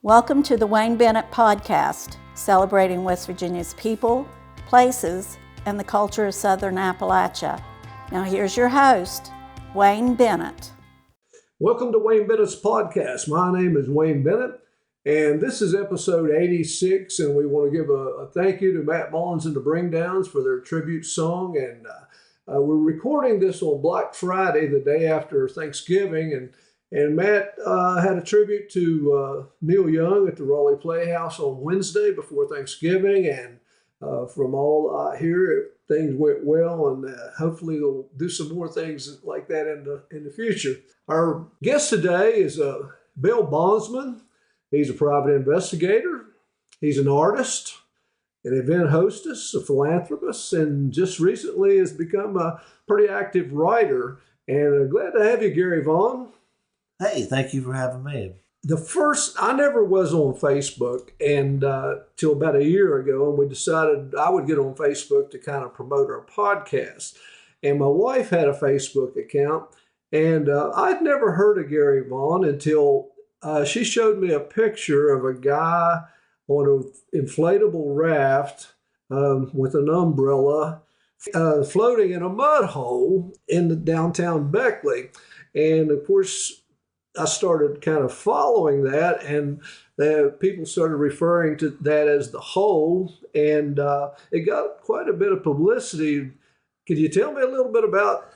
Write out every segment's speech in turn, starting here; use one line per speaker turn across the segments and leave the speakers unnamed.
Welcome to the Wayne Bennett Podcast, celebrating West Virginia's people, places, and the culture of Southern Appalachia. Now here's your host, Wayne Bennett.
Welcome to Wayne Bennett's Podcast. My name is Wayne Bennett, and this is episode 86, and we want to give a thank you to Matt Mullins and the Bringdowns for their tribute song, and we're recording this on Black Friday, the day after Thanksgiving, and Matt had a tribute to Neil Young at the Raleigh Playhouse on Wednesday before Thanksgiving. And from all I hear, things went well, and hopefully they'll do some more things like that in the future. Our guest today is Bail Bondsman. He's a private investigator. He's an artist, an event hostess, a philanthropist, and just recently has become a pretty active writer. And glad to have you, Gary Vaughn.
Hey, thank you for having me.
I never was on Facebook and till about a year ago, and we decided I would get on Facebook to kind of promote our podcast. And my wife had a Facebook account, and I'd never heard of Gary Vaughn until she showed me a picture of a guy on an inflatable raft with an umbrella floating in a mud hole in the downtown Beckley. And of course, I started kind of following that, and people started referring to that as the hole, and it got quite a bit of publicity. Could you tell me a little bit about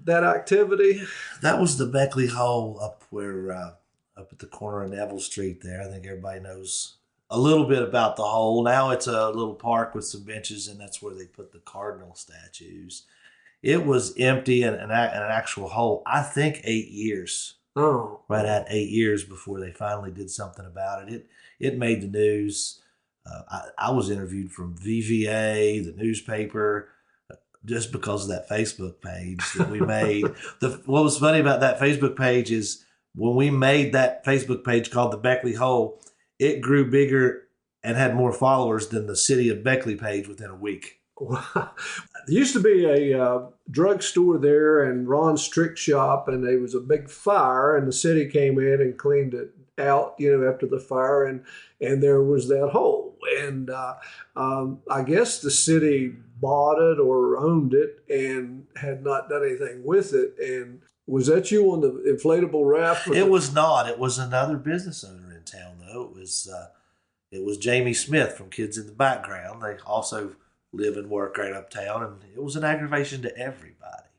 that activity?
That was the Beckley Hole up at the corner of Neville Street there. I think everybody knows a little bit about the hole. Now it's a little park with some benches, and that's where they put the cardinal statues. It was empty and an actual hole, I think 8 years.
Oh,
right at 8 years before they finally did something about it. It made the news. I was interviewed from VVA, the newspaper, just because of that Facebook page that we made. What was funny about that Facebook page is when we made that Facebook page called the Beckley Hole, it grew bigger and had more followers than the City of Beckley page within a week.
There used to be a drugstore there and Ron's Trick Shop, and there was a big fire, and the city came in and cleaned it out, after the fire, and there was that hole. And I guess the city bought it or owned it and had not done anything with it. And was that you on the inflatable raft?
It was not. It was another business owner in town, though. It was Jamie Smith from Kids in the Background. They also live and work right uptown, and it was an aggravation to everybody.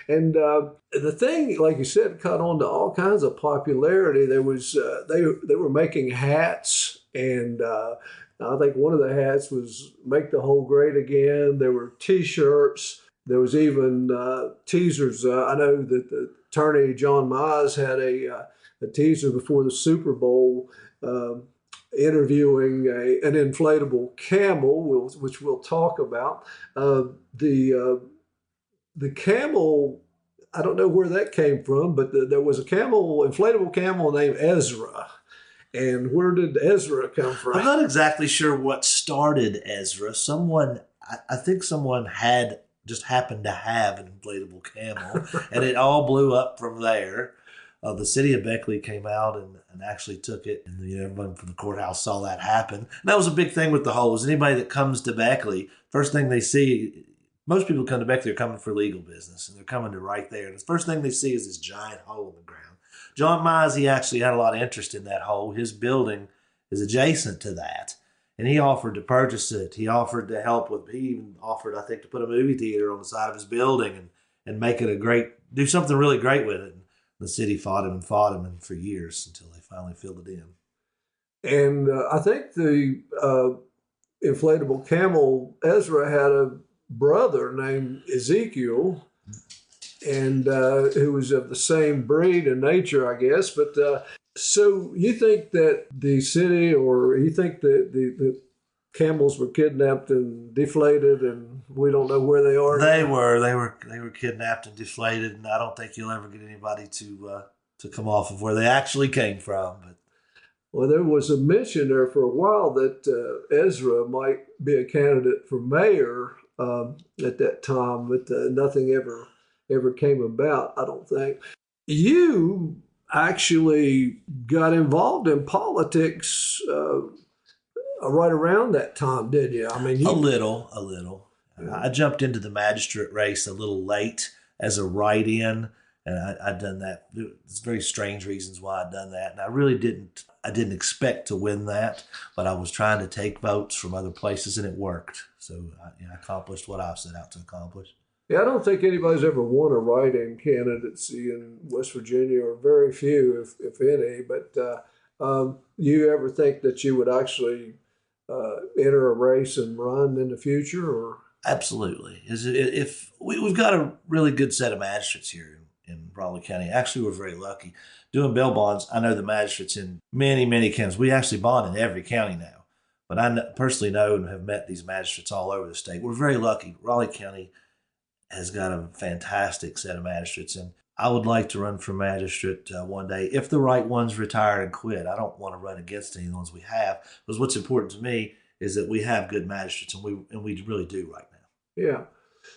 And the thing, like you said, caught on to all kinds of popularity. There was they were making hats, and I think one of the hats was "Make the Hole Great Again." There were T-shirts. There was even teasers. I know that the attorney John Mize had a teaser before the Super Bowl. Interviewing an inflatable camel, which we'll talk about. The camel, I don't know where that came from, but there was a inflatable camel named Ezra. And where did Ezra come from?
I'm not exactly sure what started Ezra. I think someone happened to have an inflatable camel, and it all blew up from there. The city of Beckley came out and actually took it, and everyone from the courthouse saw that happen. And that was a big thing with the holes. Anybody that comes to Beckley, first thing they see, most people come to Beckley are coming for legal business, and they're coming to right there. And the first thing they see is this giant hole in the ground. John Mize, he actually had a lot of interest in that hole. His building is adjacent to that, and he offered to purchase it. He offered to help he even offered, I think, to put a movie theater on the side of his building and make it do something really great with it. The city fought him and for years until they finally filled it in.
And I think the inflatable camel, Ezra, had a brother named Ezekiel, and who was of the same breed and nature, I guess. But so you think that the city, or you think that the camels were kidnapped and deflated, and we don't know where they are?
They were kidnapped and deflated, and I don't think you'll ever get anybody to come off of where they actually came from. But
well, there was a mention there for a while that Ezra might be a candidate for mayor at that time, but nothing ever came about, I don't think. You actually got involved in politics right around that time, didn't you? I mean,
A little.
Yeah.
I jumped into the magistrate race a little late as a write-in, and I'd done that. There's very strange reasons why I'd done that, and I didn't expect to win that, but I was trying to take votes from other places, and it worked. So I accomplished what I set out to accomplish.
Yeah, I don't think anybody's ever won a write-in candidacy in West Virginia, or very few, if any. But you ever think that you would actually enter a race and run in the future, or?
Absolutely. If we've got a really good set of magistrates here in Raleigh County. Actually, we're very lucky. Doing bail bonds, I know the magistrates in many counties. We actually bond in every county now. But I personally know and have met these magistrates all over the state. We're very lucky. Raleigh County has got a fantastic set of magistrates, and I would like to run for magistrate one day if the right ones retire and quit. I don't want to run against any of the ones we have, because what's important to me is that we have good magistrates, and we really do right now.
Yeah.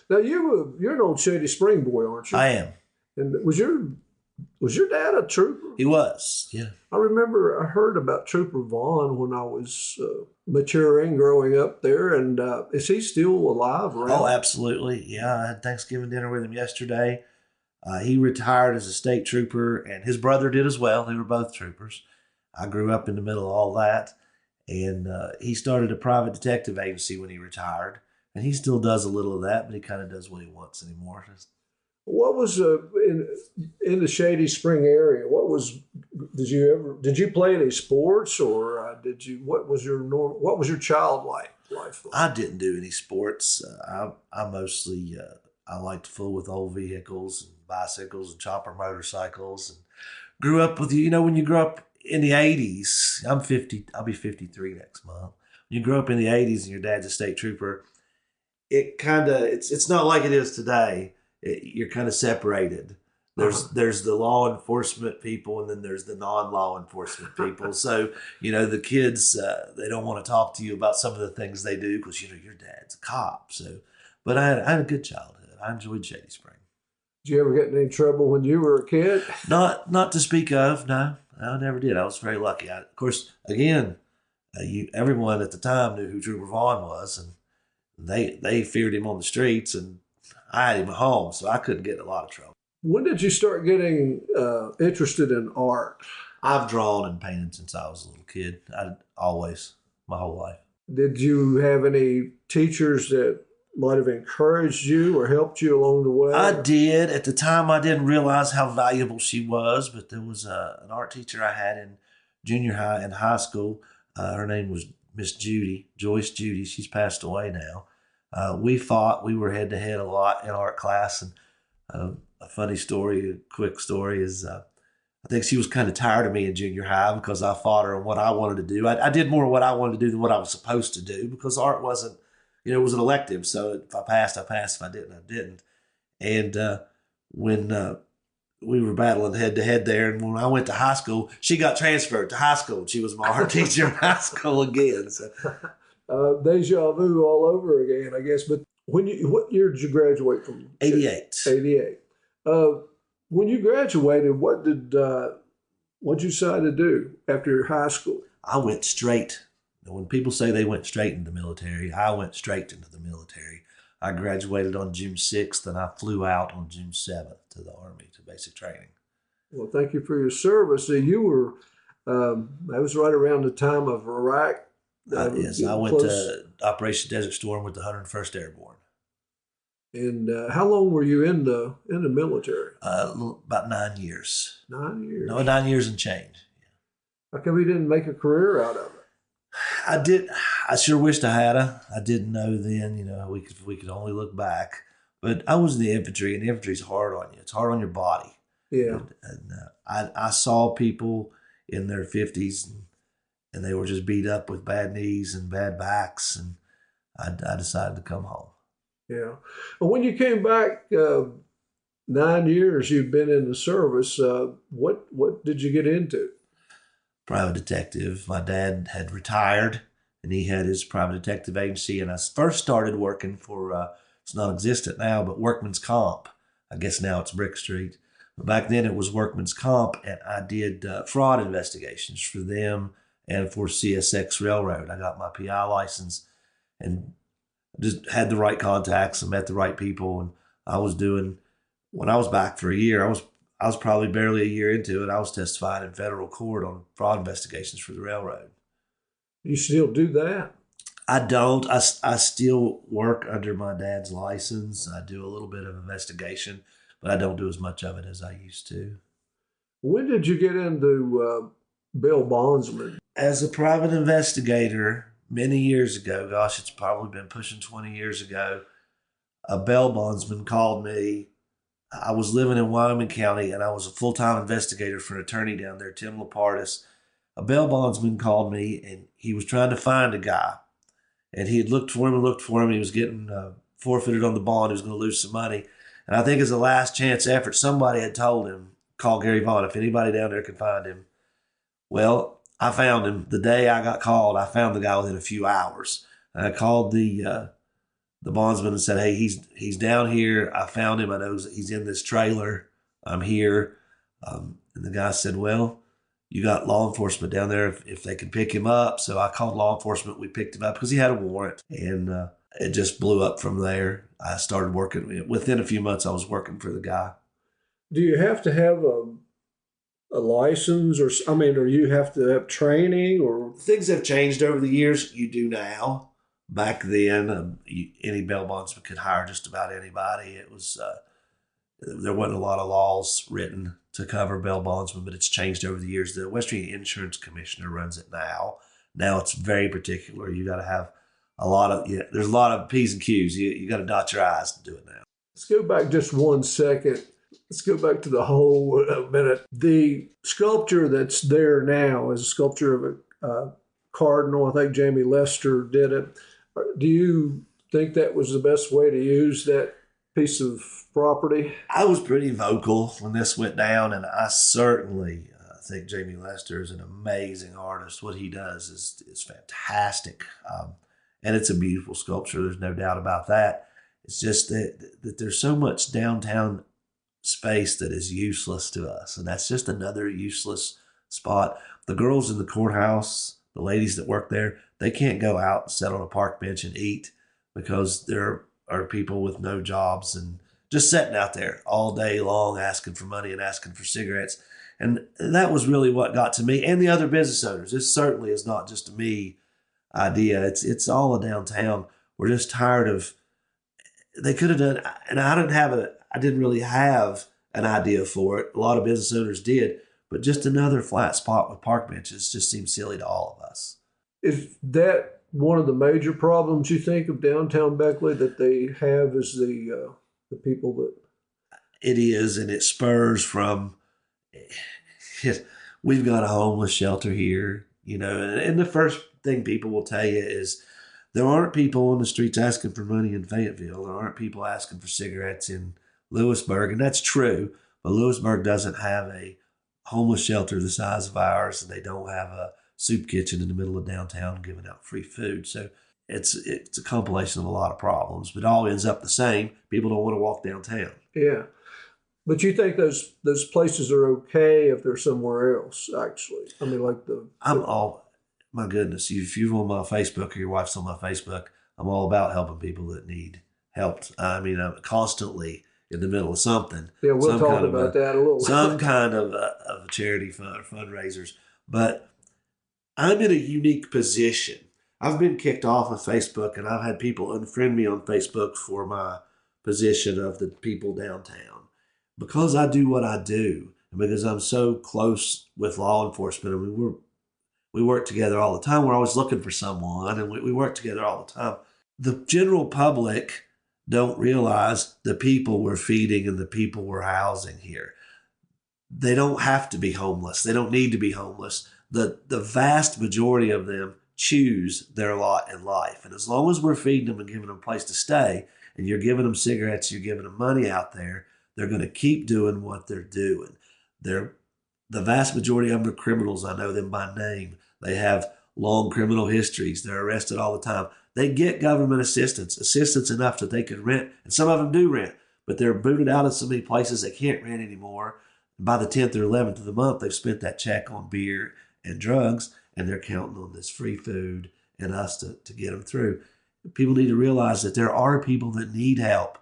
Now you're an old Shady Spring boy, aren't you?
I am.
And was your dad a trooper?
He was. Yeah.
I remember I heard about Trooper Vaughn when I was maturing, growing up there. And is he still alive? Around?
Oh, absolutely. Yeah, I had Thanksgiving dinner with him yesterday. He retired as a state trooper, and his brother did as well. They were both troopers. I grew up in the middle of all that, and he started a private detective agency when he retired, and he still does a little of that, but he kind of does what he wants anymore.
What was in the Shady Spring area? Did you play any sports, or what was your child life like?
I didn't do any sports. I mostly I liked to fool with old vehicles and bicycles and chopper motorcycles, and grew up with when you grow up in the 80s. I'm 50. I'll be 53 next month. When you grow up in the 80s and your dad's a state trooper, it's not like it is today. You're kind of separated. There's the law enforcement people, and then there's the non-law enforcement people. So the kids they don't want to talk to you about some of the things they do because your dad's a cop. So, but I had a good childhood. I enjoyed Shady Spring.
Did you ever get in any trouble when you were a kid?
Not to speak of. No, I never did. I was very lucky. Of course, again, everyone at the time knew who Trooper Vaughn was, and they feared him on the streets, and I had him at home, so I couldn't get in a lot of trouble.
When did you start getting interested in art?
I've drawn and painted since I was a little kid. Always, my whole life.
Did you have any teachers that might have encouraged you or helped you along the way?
I did. At the time, I didn't realize how valuable she was, but there was an art teacher I had in junior high and high school. Her name was Miss Joyce Judy. She's passed away now. We fought. We were head-to-head a lot in art class. And a funny story, a quick story is I think she was kind of tired of me in junior high because I fought her on what I wanted to do. I did more what I wanted to do than what I was supposed to do because art wasn't, it was an elective. So if I passed, I passed. If I didn't, I didn't. And when we were battling head-to-head there, and when I went to high school, she got transferred to high school. She was my art teacher in high school again. So.
Deja vu all over again, I guess. But what year did you graduate from?
88.
88. When you graduated, what'd you decide to do after high school?
I went straight. When people say they went straight into the military, I went straight into the military. I graduated on June 6th, and I flew out on June 7th to the Army to basic training.
Well, thank you for your service. So you were, that was right around the time of Iraq.
Yes, I went to Operation Desert Storm with the 101st Airborne.
And how long were you in the military?
About 9 years.
9 years?
No, 9 years and change. Yeah.
How come you didn't make a career out of it?
I did. I sure wished I had. I didn't know then. We could only look back. But I was in the infantry, and the infantry's hard on you. It's hard on your body.
Yeah.
And I saw people in their 50s, and they were just beat up with bad knees and bad backs, and I decided to come home.
Yeah. Well, when you came back, 9 years you've been in the service. What did you get into?
Private detective. My dad had retired, and he had his private detective agency. And I first started working for, it's non-existent now, but Workman's Comp. I guess now it's Brick Street. But back then it was workman's comp, and I did fraud investigations for them and for CSX Railroad. I got my PI license and just had the right contacts and met the right people. And I was doing, when I was back for a year, I was probably barely a year into it. I was testifying in federal court on fraud investigations for the railroad.
You still do that?
I don't. I still work under my dad's license. I do a little bit of investigation, but I don't do as much of it as I used to.
When did you get into Bail Bondsman?
As a private investigator, many years ago, gosh, it's probably been pushing 20 years ago, a bail bondsman called me. I was living in Wyoming County, and I was a full-time investigator for an attorney down there, Tim Lapardis. A bail bondsman called me, and he was trying to find a guy. And he had looked for him and looked for him. He was getting forfeited on the bond. He was going to lose some money. And I think as a last chance effort, somebody had told him, call Gary Vaughn if anybody down there can find him. Well, I found him. The day I got called, I found the guy within a few hours. And I called the bondsman and said, hey, he's down here. I found him. I know he's in this trailer. I'm here. And the guy said, well, you got law enforcement down there if they can pick him up. So I called law enforcement. We picked him up because he had a warrant. And it just blew up from there. I started working. Within a few months, I was working for the guy.
Do you have to have a license, or you have to have training, or?
Things have changed over the years. You do now. Back then, any bail bondsman could hire just about anybody. It was there wasn't a lot of laws written to cover bail bondsmen, but it's changed over the years. The West Virginia Insurance Commissioner runs it now. Now it's very particular. You got to have there's a lot of P's and Q's. You got to dot your I's to do it now.
Let's go back just 1 second. Let's go back to the whole minute. The sculpture that's there now is a sculpture of a cardinal. I think Jamie Lester did it. Do you think that was the best way to use that piece of property?
I was pretty vocal when this went down, and I certainly think Jamie Lester is an amazing artist. What he does is fantastic, and it's a beautiful sculpture. There's no doubt about that. It's just that there's so much downtown space that is useless to us, and that's just another useless spot. The girls in the courthouse, the ladies that work there, they can't go out and sit on a park bench and eat because there are people with no jobs and just sitting out there all day long asking for money and asking for cigarettes. And that was really what got to me and the other business owners. This certainly is not just a me idea. It's all a downtown. We're just tired of, they could have done, and I didn't really have an idea for it. A lot of business owners did, but just another flat spot with park benches just seems silly to all of us.
Is that one of the major problems you think of downtown Beckley, that they have is the people that?
It is, and it spurs from, we've got a homeless shelter here, and the first thing people will tell you is there aren't people on the streets asking for money in Fayetteville. There aren't people asking for cigarettes in Lewisburg, and that's true, but Lewisburg doesn't have a homeless shelter the size of ours, and they don't have a soup kitchen in the middle of downtown giving out free food. So it's a compilation of a lot of problems, but it all ends up the same. People don't want to walk downtown.
Yeah. But you think those places are okay if they're somewhere else, actually?
My goodness, if you're on my Facebook or your wife's on my Facebook, I'm all about helping people that need help. I'm constantly in the middle of something.
Yeah, we'll talk about that a little.
Some kind of a charity fund, fundraisers. But I'm in a unique position. I've been kicked off of Facebook, and I've had people unfriend me on Facebook for my position of the people downtown. Because I do what I do, and because I'm so close with law enforcement, and we work together all the time. We're always looking for someone, and we work together all the time. The general public don't realize the people we're feeding and the people we're housing here. They don't have to be homeless. They don't need to be homeless. The vast majority of them choose their lot in life. And as long as we're feeding them and giving them a place to stay, and you're giving them cigarettes, you're giving them money out there, they're going to keep doing what they're doing. The vast majority of them are criminals. I know them by name. They have long criminal histories. They're arrested all the time. They get government assistance enough that they could rent, and some of them do rent, but they're booted out of so many places they can't rent anymore. By the 10th or 11th of the month, they've spent that check on beer and drugs, and they're counting on this free food and us to get them through. People need to realize that there are people that need help.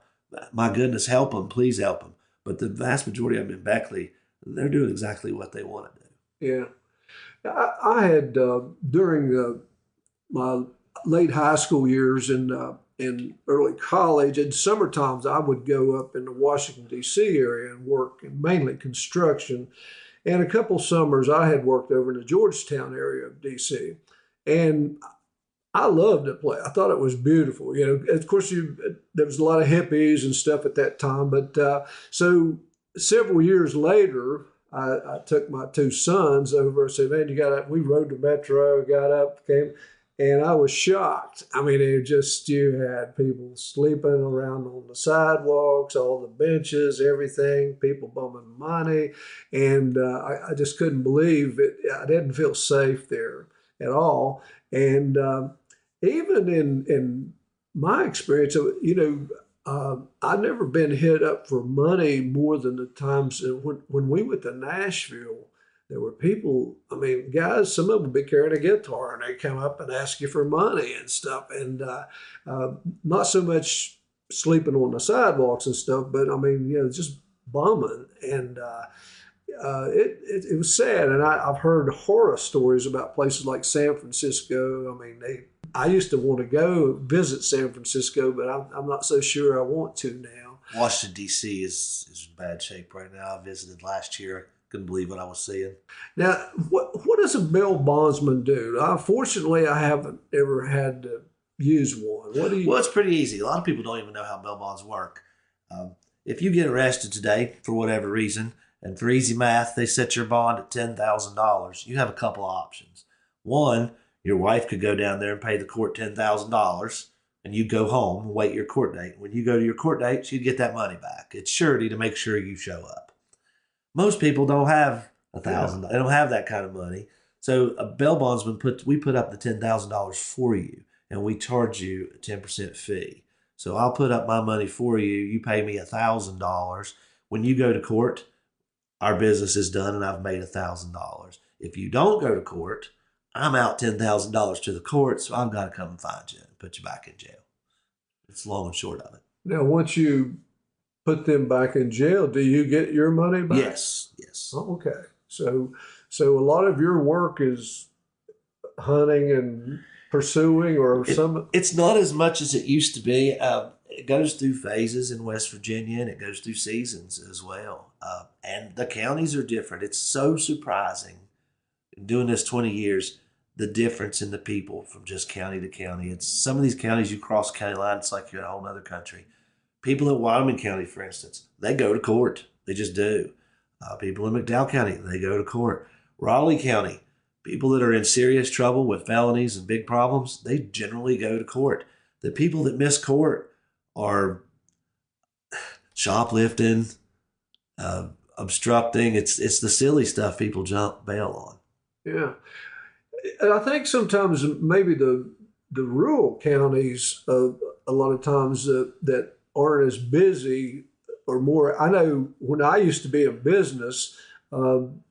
My goodness, help them, please help them. But the vast majority of them in Beckley, they're doing exactly what they want to do.
Yeah. I had, during my late high school years and early college, in summer times, I would go up in the Washington, D.C. area and work in mainly construction. And a couple summers I had worked over in the Georgetown area of D.C. And I loved the place. I thought it was beautiful. Of course, there was a lot of hippies and stuff at that time. But so several years later, I took my two sons over and said, man, you got up. We rode the metro, got up, came. And I was shocked. I mean, you had people sleeping around on the sidewalks, all the benches, everything, people bumming money. And I just couldn't believe it. I didn't feel safe there at all. And even in my experience, I've never been hit up for money more than the times when we went to Nashville. There were people, guys, some of them would be carrying a guitar and they come up and ask you for money and stuff. And not so much sleeping on the sidewalks and stuff, but just bumming. And it was sad. And I've heard horror stories about places like San Francisco. I used to want to go visit San Francisco, but I'm not so sure I want to now.
Washington, D.C. is in bad shape right now. I visited last year. Couldn't believe what I was seeing.
Now, what does a bail bondsman do? Fortunately, I haven't ever had to use one.
Well, it's pretty easy. A lot of people don't even know how bail bonds work. If you get arrested today for whatever reason, and for easy math, they set your bond at $10,000, you have a couple of options. One, your wife could go down there and pay the court $10,000, and you go home and wait your court date. When you go to your court date, she'd get that money back. It's surety to make sure you show up. Most people don't have $1,000. They don't have that kind of money. So a bail bondsman we put up the $10,000 for you, and we charge you a 10% fee. So I'll put up my money for you. You pay me $1,000. When you go to court, our business is done, and I've made $1,000. If you don't go to court, I'm out $10,000 to the court, so I've got to come and find you and put you back in jail. It's long and short of it.
Now, once you put them back in jail, do you get your money back?
Yes.
Oh, okay. So a lot of your work is hunting and pursuing,
It's not as much as it used to be. It goes through phases in West Virginia, and it goes through seasons as well. And the counties are different. It's so surprising, doing this 20 years, the difference in the people from just county to county. It's some of these counties, you cross county line, it's like you're in a whole other country. People in Wyoming County, for instance, they go to court. They just do. People in McDowell County, they go to court. Raleigh County, people that are in serious trouble with felonies and big problems, they generally go to court. The people that miss court are shoplifting, obstructing. It's the silly stuff people jump bail on.
Yeah. And I think sometimes maybe the rural counties, a lot of times that aren't as busy or more. I know when I used to be in business,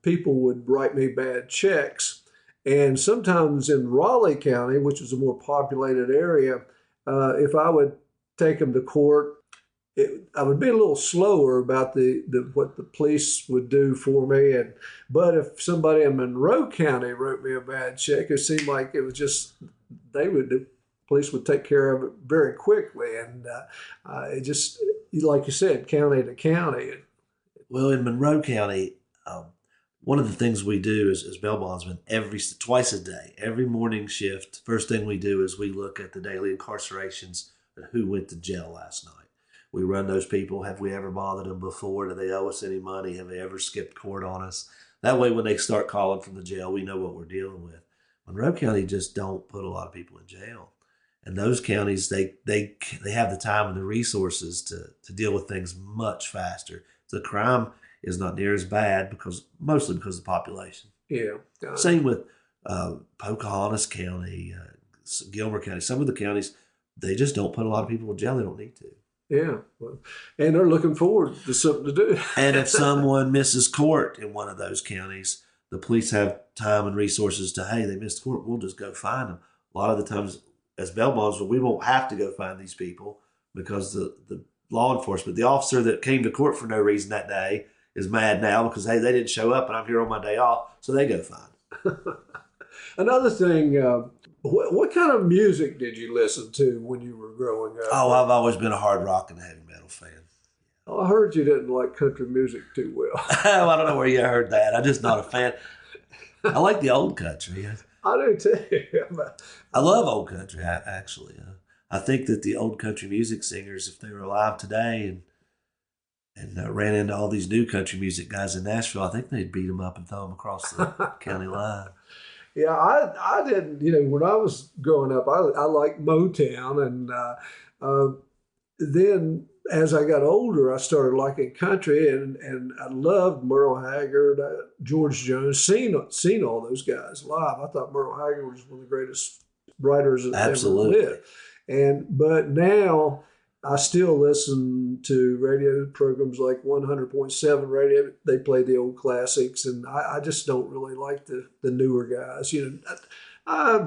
people would write me bad checks. And sometimes in Raleigh County, which is a more populated area, if I would take them to court, I would be a little slower about what the police would do for me. But if somebody in Monroe County wrote me a bad check, it seemed like it was just the police would take care of it very quickly. And it just, like you said, county to county.
Well, in Monroe County, one of the things we do as bail bondsmen twice a day, every morning shift, first thing we do is we look at the daily incarcerations and who went to jail last night. We run those people. Have we ever bothered them before? Do they owe us any money? Have they ever skipped court on us? That way, when they start calling from the jail, we know what we're dealing with. Monroe County just don't put a lot of people in jail. And those counties, they have the time and the resources to deal with things much faster. The crime is not near as bad mostly because of the population.
Yeah.
Same with Pocahontas County, Gilmer County. Some of the counties, they just don't put a lot of people in jail. They don't need to.
Yeah. Well, and they're looking forward to something to do.
And if someone misses court in one of those counties, the police have time and resources to, hey, they missed court, we'll just go find them. A lot of the times, as bail bondsmen, we won't have to go find these people because the law enforcement, the officer that came to court for no reason that day is mad now because, hey, they didn't show up and I'm here on my day off, so they go find.
Another thing, what kind of music did you listen to when you were growing up?
Oh, I've always been a hard rock and heavy metal fan.
I heard you didn't like country music too well.
I don't know where you heard that. I'm just not a fan. I like the old country.
I do too.
I love old country, actually. I think that the old country music singers, if they were alive today and ran into all these new country music guys in Nashville, I think they'd beat them up and throw them across the county line.
Yeah, I didn't, when I was growing up, I liked Motown. And then as I got older, I started liking country, and I loved Merle Haggard, George Jones, seen all those guys live. I thought Merle Haggard was one of the greatest writers that ever lived. But now I still listen to radio programs like 100.7 radio. They play the old classics, and I just don't really like the newer guys.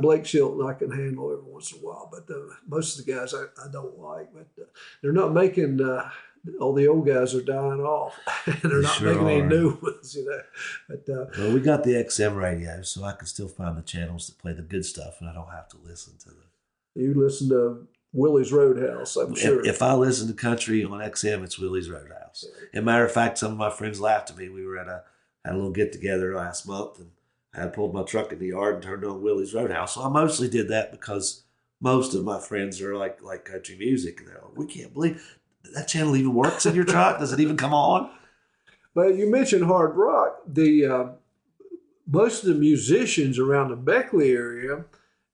Blake Shelton I can handle every once in a while, but most of the guys I don't like. But they're not making all the old guys are dying off, and they're not making any new ones. But
well, we got the XM radio, so I can still find the channels that play the good stuff, and I don't have to listen to them.
You listen to Willie's Roadhouse, I'm sure.
If I listen to country on XM, it's Willie's Roadhouse. As a matter of fact, some of my friends laughed at me. We were had a little get together last month, and I had pulled my truck in the yard and turned on Willie's Roadhouse. So I mostly did that because most of my friends are like country music, and they're like, "We can't believe that channel even works in your truck. Does it even come on?"
But you mentioned hard rock. The most of the musicians around the Beckley area,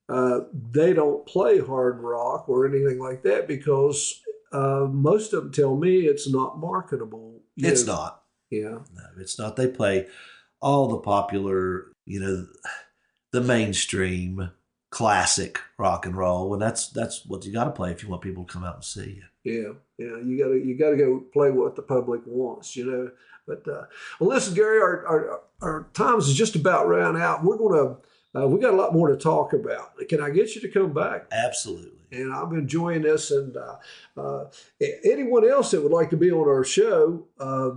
they don't play hard rock or anything like that because most of them tell me it's not marketable.
It's not.
Yeah.
No, it's not. They play all the popular, the mainstream classic rock and roll, and that's what you got to play if you want people to come out and see
you. Yeah. You gotta go play what the public wants. But well, listen, Gary, our times is just about ran out. We're gonna. We got a lot more to talk about. Can I get you to come back?
Absolutely.
And I'm enjoying this. And anyone else that would like to be on our show,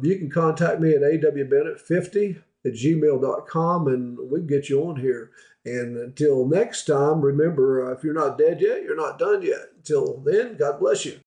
you can contact me at awbennett50@gmail.com, and we can get you on here. And until next time, remember, if you're not dead yet, you're not done yet. Until then, God bless you.